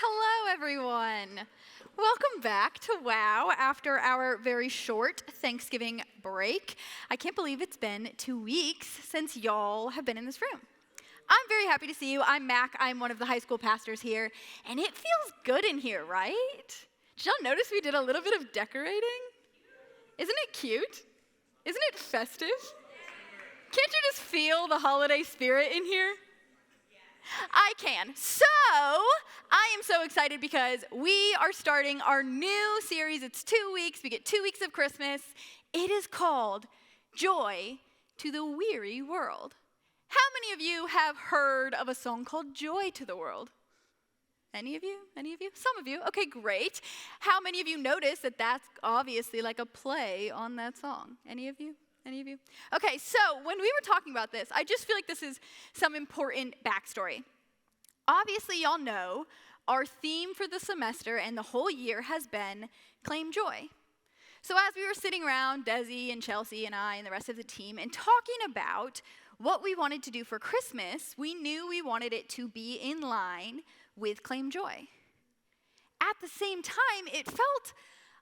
Hello, everyone. Welcome back to WOW after our very short Thanksgiving break. I can't believe it's been 2 weeks since y'all have been in this room. I'm very happy to see you. I'm Mac. I'm one of the high school pastors here, and it feels good in here, right? Did y'all notice we did a little bit of decorating? Isn't it cute? Isn't it festive? Can't you just feel the holiday spirit in here? I can. So, I am so excited because we are starting our new series. It's 2 weeks. We get 2 weeks of Christmas. It is called Joy to the Weary World. How many of you have heard of a song called Joy to the World? Any of you? Any of you? Some of you. Okay, great. How many of you notice that that's obviously like a play on that song? Any of you? Any of you? Okay, so when we were talking about this, I just feel like this is some important backstory. Obviously, y'all know our theme for the semester and the whole year has been Claim Joy. So as we were sitting around, Desi and Chelsea and I and the rest of the team, and talking about what we wanted to do for Christmas, we knew we wanted it to be in line with Claim Joy. At the same time, it felt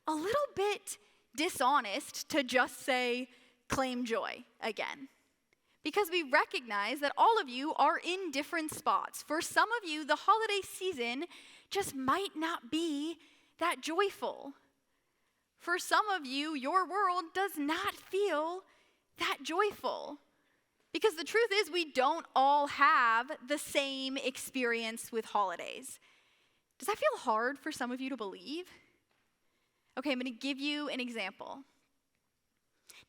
a little bit dishonest to just say, Claim Joy again. Because we recognize that all of you are in different spots. For some of you, the holiday season just might not be that joyful. For some of you, your world does not feel that joyful. Because the truth is, we don't all have the same experience with holidays. Does that feel hard for some of you to believe? Okay, I'm going to give you an example.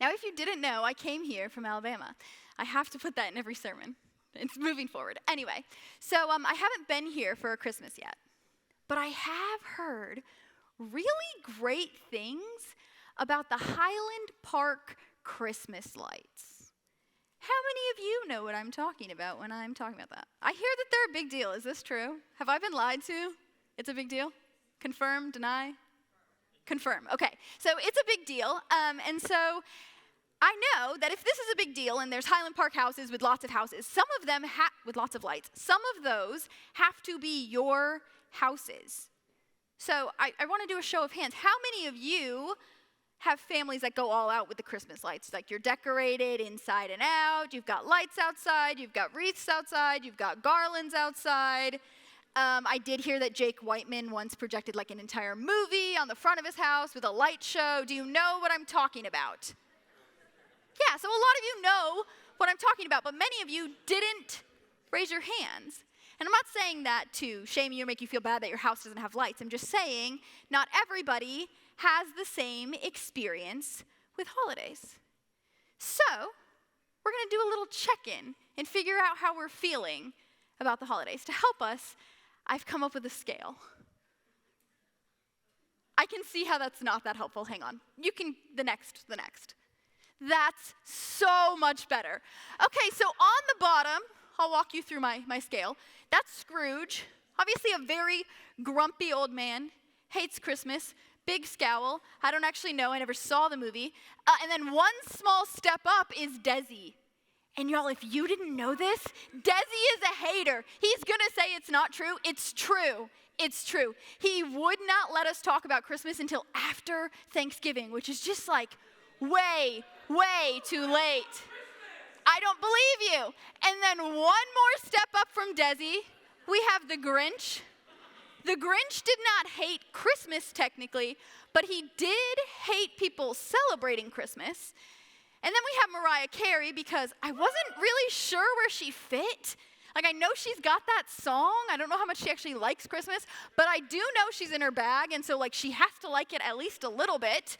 Now, if you didn't know, I came here from Alabama. I have to put that in every sermon. It's moving forward. Anyway, so I haven't been here for Christmas yet, but I have heard really great things about the Highland Park Christmas lights. How many of you know what I'm talking about when I'm talking about that? I hear that they're a big deal. Is this true? Have I been lied to? It's a big deal? Confirm, deny? Confirm. Okay, so it's a big deal, and so I know that if this is a big deal and there's Highland Park houses with lots of houses, some of them with lots of lights, some of those have to be your houses. So I want to do a show of hands. How many of you have families that go all out with the Christmas lights? Like you're decorated inside and out, you've got lights outside, you've got wreaths outside, you've got garlands outside. I did hear that Jake Whiteman once projected like an entire movie on the front of his house with a light show. Do you know what I'm talking about? Yeah, so a lot of you know what I'm talking about, but many of you didn't raise your hands. And I'm not saying that to shame you or make you feel bad that your house doesn't have lights. I'm just saying not everybody has the same experience with holidays. So we're going to do a little check-in and figure out how we're feeling about the holidays. To help us, I've come up with a scale. I can see how that's not that helpful. Hang on. You can, the next. That's so much better. Okay, so on the bottom, I'll walk you through my scale. That's Scrooge, obviously a very grumpy old man, hates Christmas, big scowl. I don't actually know, I never saw the movie. And then one small step up is Desi. And y'all, if you didn't know this, Desi is a hater. He's gonna say it's not true. It's true. It's true. He would not let us talk about Christmas until after Thanksgiving, which is just like way too late. I don't believe you. And then one more step up from Desi, we have the Grinch. The Grinch did not hate Christmas technically, but he did hate people celebrating Christmas. And then we have Mariah Carey because I wasn't really sure where she fit. Like, I know she's got that song. I don't know how much she actually likes Christmas, but I do know she's in her bag, and so, like, she has to like it at least a little bit.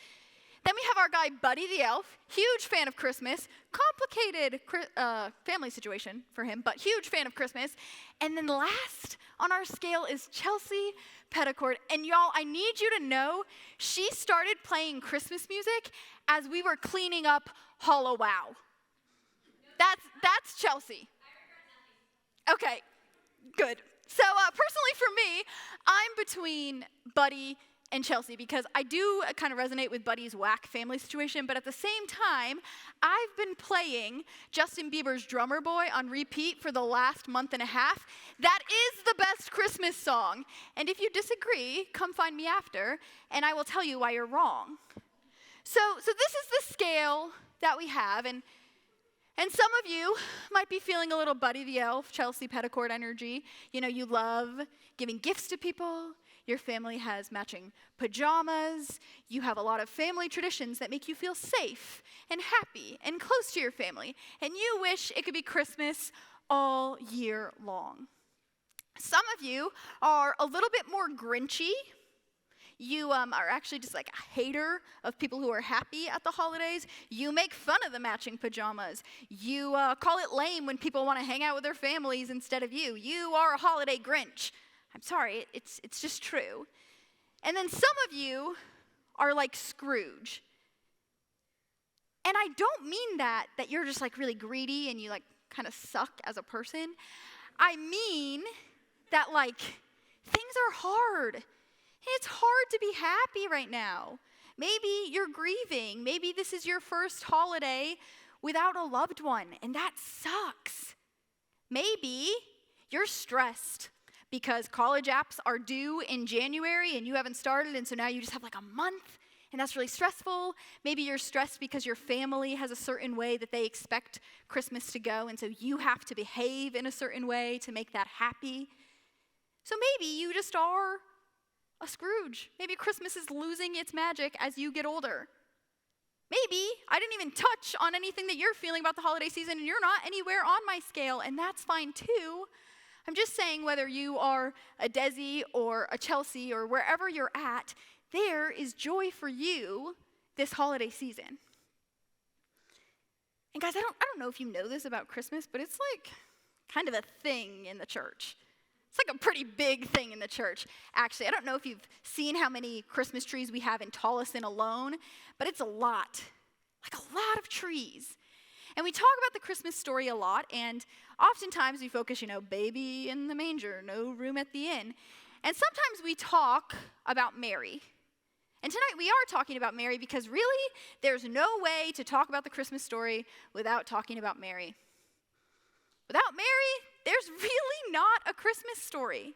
Then we have our guy, Buddy the Elf, huge fan of Christmas, complicated family situation for him, but huge fan of Christmas. And then last on our scale is Chelsea Petticord. And y'all, I need you to know, she started playing Christmas music as we were cleaning up Hollow Wow. That's Chelsea. Okay, good. So personally for me, I'm between Buddy and Chelsea, because I do kind of resonate with Buddy's whack family situation, but at the same time, I've been playing Justin Bieber's Drummer Boy on repeat for the last month and a half. That is the best Christmas song. And if you disagree, come find me after, and I will tell you why you're wrong. So this is the scale that we have, and some of you might be feeling a little Buddy the Elf, Chelsea Petticord energy. You know, you love giving gifts to people. Your family has matching pajamas. You have a lot of family traditions that make you feel safe and happy and close to your family. And you wish it could be Christmas all year long. Some of you are a little bit more Grinchy. You are actually just like a hater of people who are happy at the holidays. You make fun of the matching pajamas. You call it lame when people want to hang out with their families instead of you. You are a holiday Grinch. I'm sorry, it's just true. And then some of you are like Scrooge. And I don't mean that you're just like really greedy and you like kind of suck as a person. I mean that like things are hard. It's hard to be happy right now. Maybe you're grieving. Maybe this is your first holiday without a loved one, and that sucks. Maybe you're stressed because college apps are due in January and you haven't started, and so now you just have like a month, and that's really stressful. Maybe you're stressed because your family has a certain way that they expect Christmas to go, and so you have to behave in a certain way to make that happy. So maybe you just are a Scrooge. Maybe Christmas is losing its magic as you get older. Maybe I didn't even touch on anything that you're feeling about the holiday season, and you're not anywhere on my scale, and that's fine too. I'm just saying whether you are a Desi or a Chelsea or wherever you're at, there is joy for you this holiday season. And guys, I don't know if you know this about Christmas, but it's like kind of a thing in the church. It's like a pretty big thing in the church, actually. I don't know if you've seen how many Christmas trees we have in Tolleson alone, but it's a lot, like a lot of trees. And we talk about the Christmas story a lot, and oftentimes we focus, baby in the manger, no room at the inn. And sometimes we talk about Mary. And tonight we are talking about Mary because really, there's no way to talk about the Christmas story without talking about Mary. Without Mary, there's really not a Christmas story.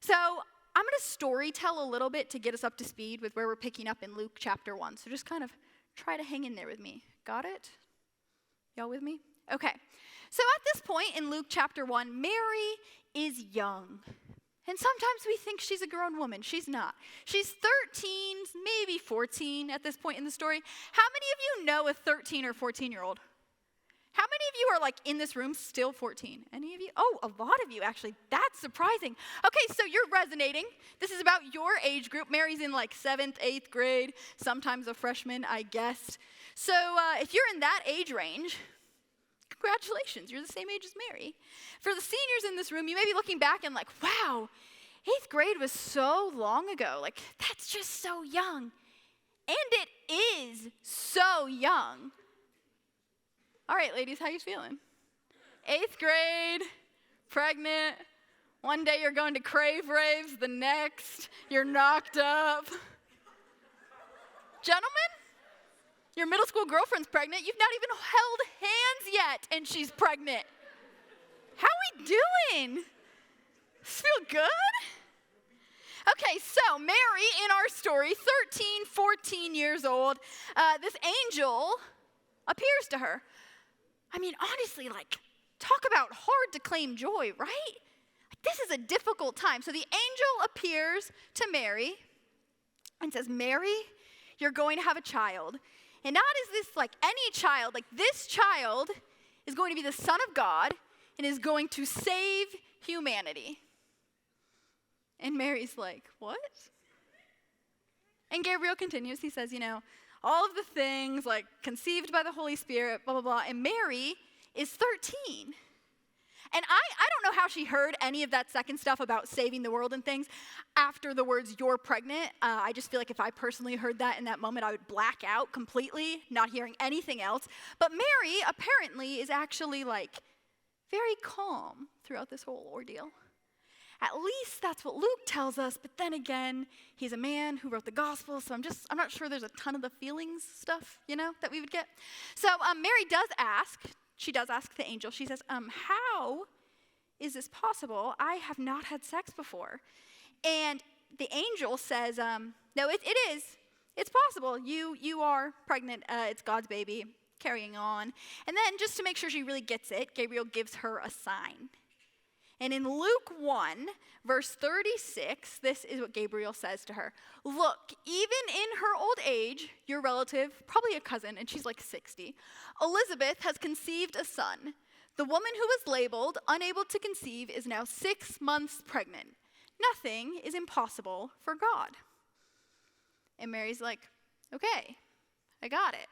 So I'm going to story tell a little bit to get us up to speed with where we're picking up in Luke chapter 1. So just kind of try to hang in there with me. Got it? Y'all with me? Okay. So at this point in Luke chapter 1, Mary is young. And sometimes we think she's a grown woman. She's not. She's 13, maybe 14 at this point in the story. How many of you know a 13 or 14-year-old? How many of you are like in this room still 14? Any of you? Oh, a lot of you actually. That's surprising. Okay, so you're resonating. This is about your age group. Mary's in like 7th, 8th grade, sometimes a freshman, I guess. So if you're in that age range, congratulations, you're the same age as Mary. For the seniors in this room, you may be looking back and like, wow, 8th grade was so long ago. Like, that's just so young. And it is so young. All right, ladies, how you feeling? 8th grade, pregnant. One day you're going to crave raves, the next you're knocked up. Gentlemen, your middle school girlfriend's pregnant. You've not even held hands yet, and she's pregnant. How we doing? Feel good? Okay, so Mary in our story, 13, 14 years old, this angel appears to her. I mean, honestly, like, talk about hard to claim joy, right? This is a difficult time. So the angel appears to Mary and says, Mary, you're going to have a child. And not is this like any child, like this child is going to be the Son of God and is going to save humanity. And Mary's like, what? And Gabriel continues. He says, all of the things like conceived by the Holy Spirit, blah, blah, blah. And Mary is 13. And I don't know how she heard any of that second stuff about saving the world and things after the words, you're pregnant. I just feel like if I personally heard that in that moment, I would black out completely, not hearing anything else. But Mary apparently is actually like very calm throughout this whole ordeal. At least that's what Luke tells us, but then again, he's a man who wrote the gospel, so I'm not sure there's a ton of the feelings stuff, that we would get. So Mary she does ask the angel, she says, how is this possible? I have not had sex before. And the angel says, no, it is. It's possible. You are pregnant. It's God's baby. Carrying on. And then just to make sure she really gets it, Gabriel gives her a sign. And in Luke 1, verse 36, this is what Gabriel says to her. Look, even in her old age, your relative, probably a cousin, and she's like 60, Elizabeth has conceived a son. The woman who was labeled unable to conceive is now 6 months pregnant. Nothing is impossible for God. And Mary's like, okay, I got it.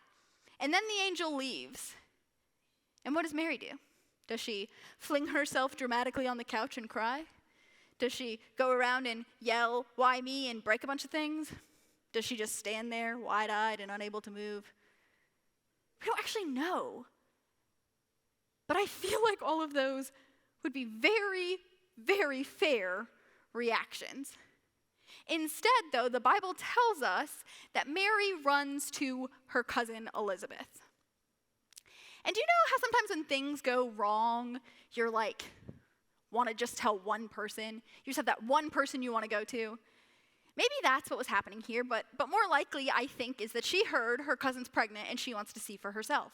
And then the angel leaves. And what does Mary do? Does she fling herself dramatically on the couch and cry? Does she go around and yell, why me, and break a bunch of things? Does she just stand there, wide-eyed and unable to move? We don't actually know. But I feel like all of those would be very, very fair reactions. Instead, though, the Bible tells us that Mary runs to her cousin Elizabeth. And do you know how sometimes when things go wrong, you're like, want to just tell one person? You just have that one person you want to go to? Maybe that's what was happening here, but more likely, I think, is that she heard her cousin's pregnant and she wants to see for herself.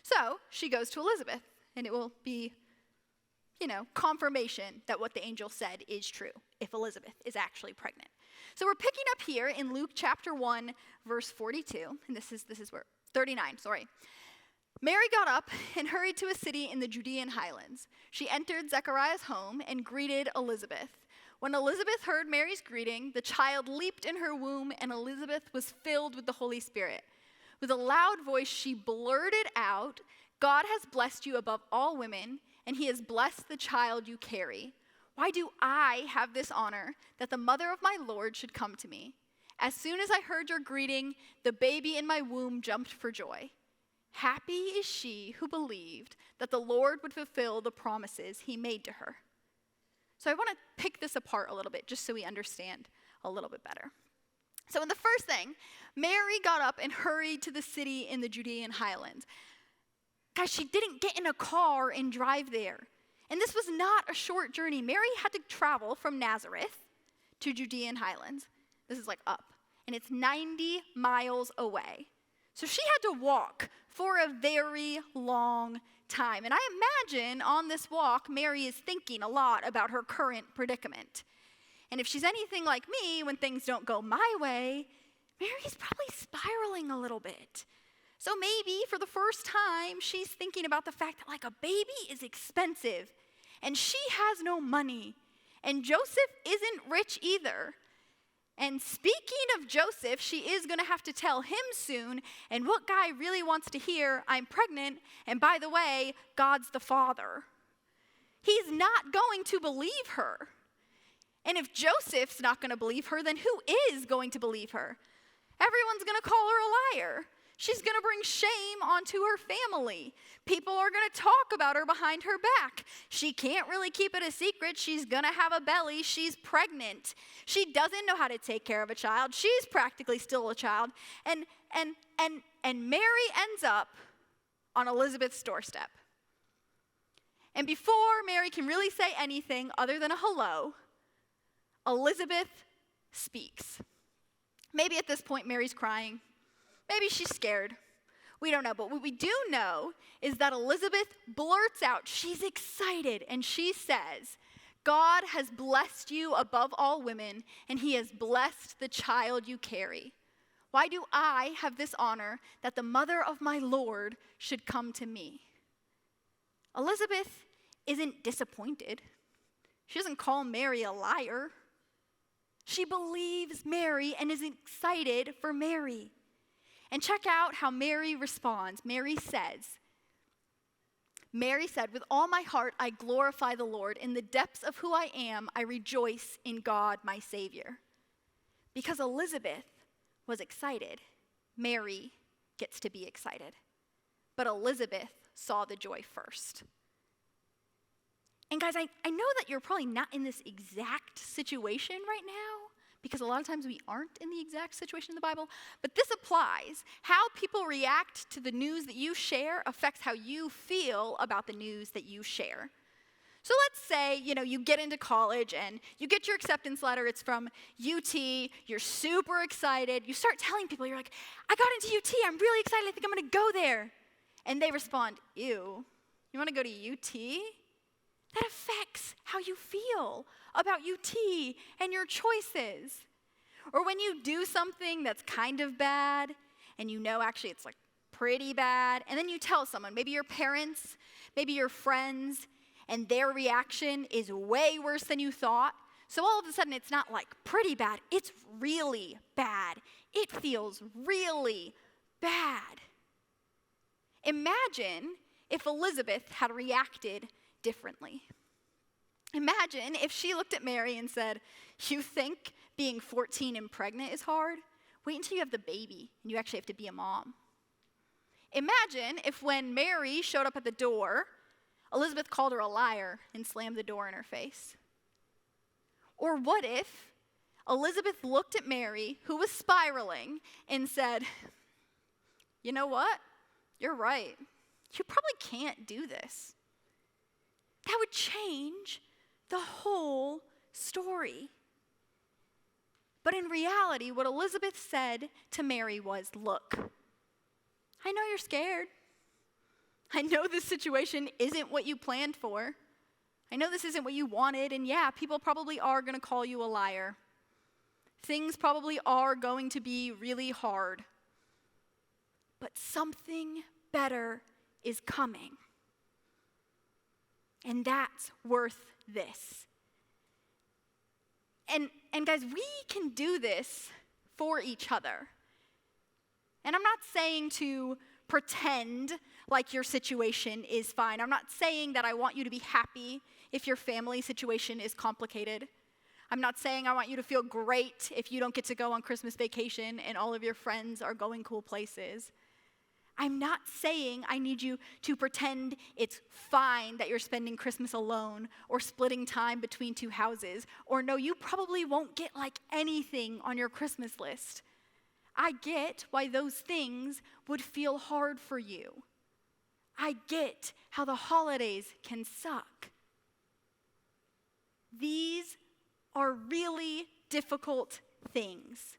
So she goes to Elizabeth, and it will be, confirmation that what the angel said is true, if Elizabeth is actually pregnant. So we're picking up here in Luke chapter 1, verse 42, and this is where, 39, sorry. Mary got up and hurried to a city in the Judean highlands. She entered Zechariah's home and greeted Elizabeth. When Elizabeth heard Mary's greeting, the child leaped in her womb, and Elizabeth was filled with the Holy Spirit. With a loud voice, she blurted out, God has blessed you above all women, and he has blessed the child you carry. Why do I have this honor that the mother of my Lord should come to me? As soon as I heard your greeting, the baby in my womb jumped for joy. Happy is she who believed that the Lord would fulfill the promises he made to her. So I want to pick this apart a little bit just so we understand a little bit better. So in the first thing, Mary got up and hurried to the city in the Judean highlands. Guys, she didn't get in a car and drive there. And this was not a short journey. Mary had to travel from Nazareth to Judean highlands. This is like up. And it's 90 miles away. So she had to walk for a very long time. And I imagine on this walk, Mary is thinking a lot about her current predicament. And if she's anything like me, when things don't go my way, Mary's probably spiraling a little bit. So maybe for the first time, she's thinking about the fact that a baby is expensive and she has no money. And Joseph isn't rich either. And speaking of Joseph, she is going to have to tell him soon, and what guy really wants to hear, I'm pregnant, and by the way, God's the father. He's not going to believe her. And if Joseph's not going to believe her, then who is going to believe her? Everyone's going to call her a liar. She's going to bring shame onto her family. People are going to talk about her behind her back. She can't really keep it a secret. She's going to have a belly. She's pregnant. She doesn't know how to take care of a child. She's practically still a child. And Mary ends up on Elizabeth's doorstep. And before Mary can really say anything other than a hello, Elizabeth speaks. Maybe at this point Mary's crying. Maybe she's scared. We don't know. But what we do know is that Elizabeth blurts out, she's excited, and she says, God has blessed you above all women, and he has blessed the child you carry. Why do I have this honor that the mother of my Lord should come to me? Elizabeth isn't disappointed. She doesn't call Mary a liar. She believes Mary and is excited for Mary. And check out how Mary responds. Mary said, with all my heart, I glorify the Lord. In the depths of who I am, I rejoice in God, my Savior. Because Elizabeth was excited, Mary gets to be excited. But Elizabeth saw the joy first. And guys, I know that you're probably not in this exact situation right now, because a lot of times we aren't in the exact situation in the Bible, but this applies. How people react to the news that you share affects how you feel about the news that you share. So let's say, you get into college and you get your acceptance letter. It's from UT. You're super excited. You start telling people, you're like, I got into UT. I'm really excited. I think I'm going to go there. And they respond, ew, you want to go to UT? That affects how you feel about UT and your choices. Or when you do something that's kind of bad and actually it's like pretty bad, and then you tell someone, maybe your parents, maybe your friends, and their reaction is way worse than you thought. So all of a sudden it's not like pretty bad, it's really bad. It feels really bad. Imagine if Elizabeth had reacted differently. Imagine if she looked at Mary and said, you think being 14 and pregnant is hard? Wait until you have the baby and you actually have to be a mom. Imagine if when Mary showed up at the door, Elizabeth called her a liar and slammed the door in her face. Or what if Elizabeth looked at Mary, who was spiraling, and said, you know what? You're right. You probably can't do this. That would change the whole story. But in reality, what Elizabeth said to Mary was, look, I know you're scared. I know this situation isn't what you planned for. I know this isn't what you wanted, and yeah, people probably are going to call you a liar. Things probably are going to be really hard. But something better is coming. And that's worth this. And guys, we can do this for each other. And I'm not saying to pretend like your situation is fine. I'm not saying that I want you to be happy if your family situation is complicated. I'm not saying I want you to feel great if you don't get to go on Christmas vacation and all of your friends are going cool places. I'm not saying I need you to pretend it's fine that you're spending Christmas alone or splitting time between two houses, or no, you probably won't get like anything on your Christmas list. I get why those things would feel hard for you. I get how the holidays can suck. These are really difficult things.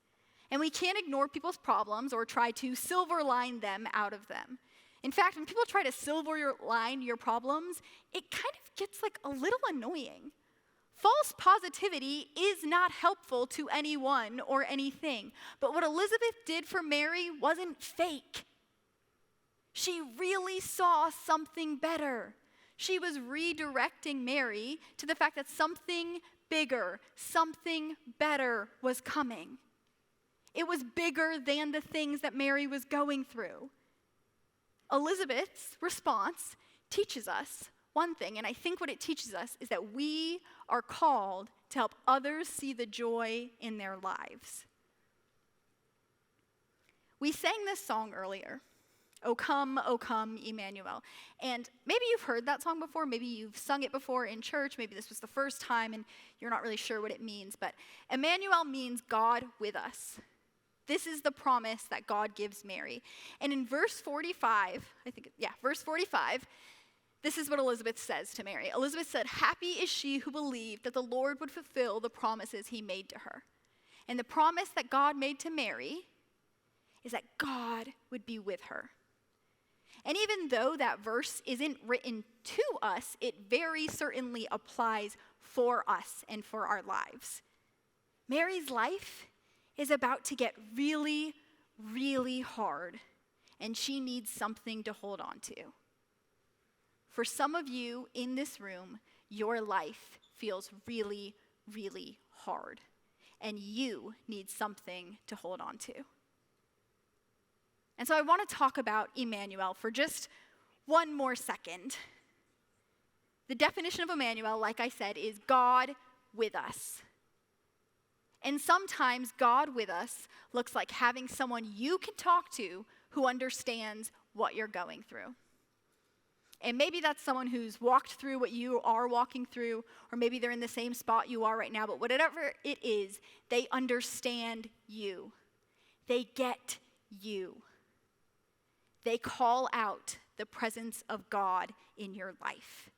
And we can't ignore people's problems or try to silver line them out of them. In fact, when people try to silver line your problems, it kind of gets like a little annoying. False positivity is not helpful to anyone or anything. But what Elizabeth did for Mary wasn't fake. She really saw something better. She was redirecting Mary to the fact that something bigger, something better was coming. It was bigger than the things that Mary was going through. Elizabeth's response teaches us one thing, and I think what it teaches us is that we are called to help others see the joy in their lives. We sang this song earlier, O come, Emmanuel. And maybe you've heard that song before, maybe you've sung it before in church, maybe this was the first time and you're not really sure what it means, but Emmanuel means God with us. This is the promise that God gives Mary. And in verse 45, verse 45, this is what Elizabeth says to Mary. Elizabeth said, happy is she who believed that the Lord would fulfill the promises he made to her. And the promise that God made to Mary is that God would be with her. And even though that verse isn't written to us, it very certainly applies for us and for our lives. Mary's life is about to get really, really hard, and she needs something to hold on to. For some of you in this room, your life feels really, really hard, and you need something to hold on to. And so I want to talk about Emmanuel for just one more second. The definition of Emmanuel, like I said, is God with us. And sometimes God with us looks like having someone you can talk to who understands what you're going through. And maybe that's someone who's walked through what you are walking through, or maybe they're in the same spot you are right now, but whatever it is, they understand you. They get you. They call out the presence of God in your life.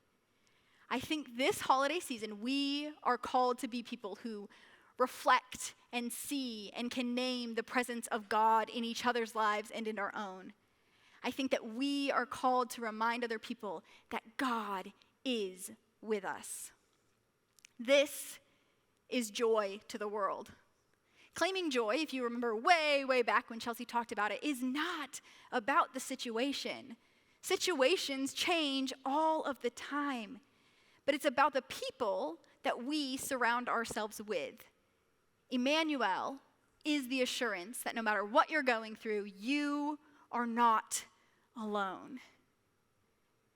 I think this holiday season, we are called to be people who reflect and see and can name the presence of God in each other's lives and in our own. I think that we are called to remind other people that God is with us. This is joy to the world. Claiming joy, if you remember way back when Chelsea talked about it, is not about the situation. Situations change all of the time, but it's about the people that we surround ourselves with. Emmanuel is the assurance that no matter what you're going through, you are not alone.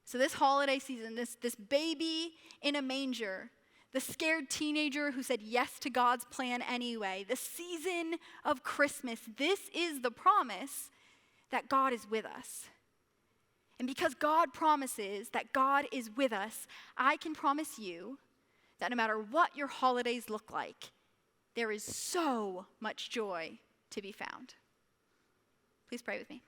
So this holiday season, this baby in a manger, the scared teenager who said yes to God's plan anyway, the season of Christmas, this is the promise that God is with us. And because God promises that God is with us, I can promise you that no matter what your holidays look like, there is so much joy to be found. Please pray with me.